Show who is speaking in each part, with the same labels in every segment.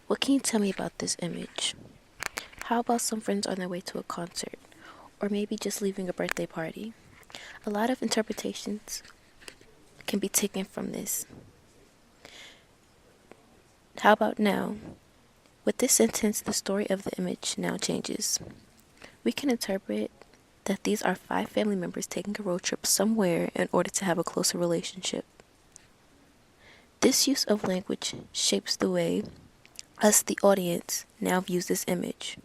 Speaker 1: What can you tell me about this image? How about some friends on their way to a concert? Or maybe just leaving a birthday party? A lot of interpretations can be taken from this. How about now? With this sentence, the story of the image now changes. We can interpret that these are 5 family members taking a road trip somewhere in order to have a closer relationship. This use of language shapes the way us, the audience, now views this image.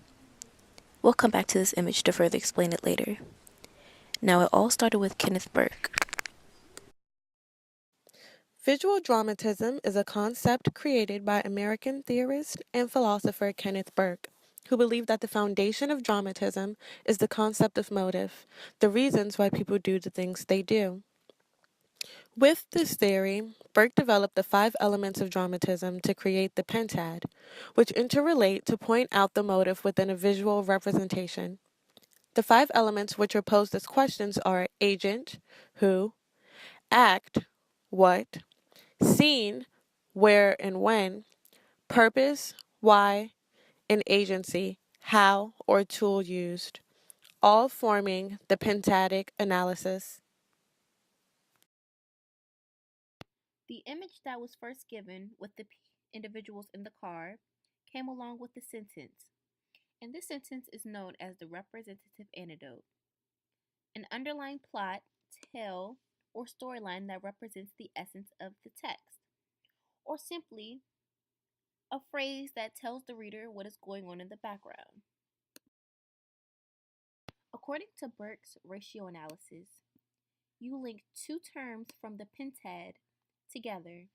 Speaker 1: We'll come back to this image to further explain it later. Now, it all started with Kenneth Burke.
Speaker 2: Visual dramatism is a concept created by American theorist and philosopher Kenneth Burke, who believed that the foundation of dramatism is the concept of motive, the reasons why people do the things they do. With this theory, Burke developed the 5 elements of dramatism to create the pentad, which interrelate to point out the motive within a visual representation. The 5 elements which are posed as questions are agent, who, act, what, scene, where and when, purpose, why, and agency, how or tool used, all forming the pentadic analysis.
Speaker 1: The image that was first given with the individuals in the car came along with the sentence, and this sentence is known as the representative anecdote, an underlying plot, tale, or storyline that represents the essence of the text, or simply a phrase that tells the reader what is going on in the background. According to Burke's ratio analysis, you link 2 terms from the pentad together.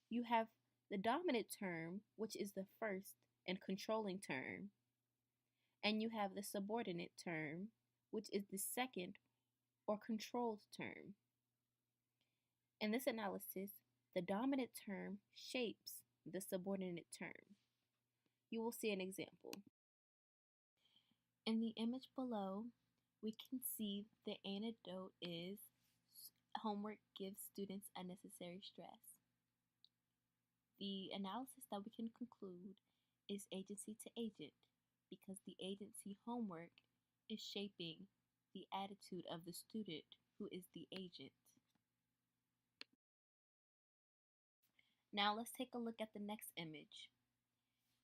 Speaker 1: You have the dominant term, which is the first and controlling term, and you have the subordinate term, which is the second or controlled term. In this analysis, the dominant term shapes the subordinate term. You will see an example. In the image below, we can see the anecdote is homework gives students unnecessary stress. The analysis that we can conclude is agency to agent because the agency homework is shaping the attitude of the student who is the agent. Now let's take a look at the next image.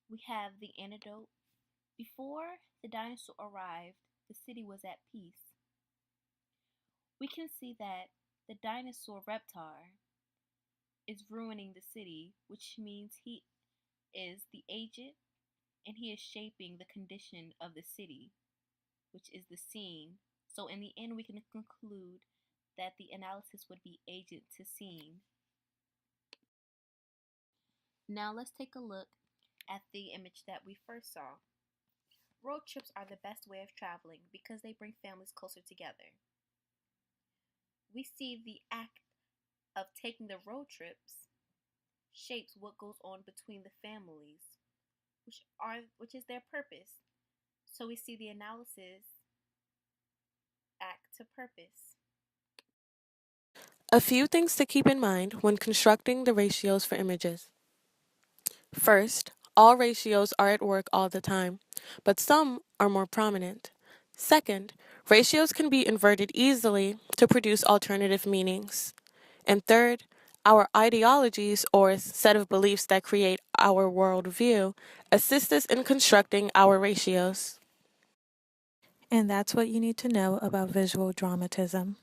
Speaker 1: We have the anecdote. Before the dinosaur arrived, the city was at peace. We can see that the dinosaur reptar is ruining the city, which means he is the agent and he is shaping the condition of the city, which is the scene. So in the end, we can conclude that the analysis would be agent to scene. Now let's take a look at the image that we first saw. Road trips are the best way of traveling because they bring families closer together. We see the act of taking the road trips shapes what goes on between the families, which is their purpose. So we see the analysis act to purpose.
Speaker 2: A few things to keep in mind when constructing the ratios for images. First, all ratios are at work all the time, but some are more prominent. Second, ratios can be inverted easily to produce alternative meanings. And third, our ideologies or set of beliefs that create our worldview assist us in constructing our ratios. And that's what you need to know about visual dramatism.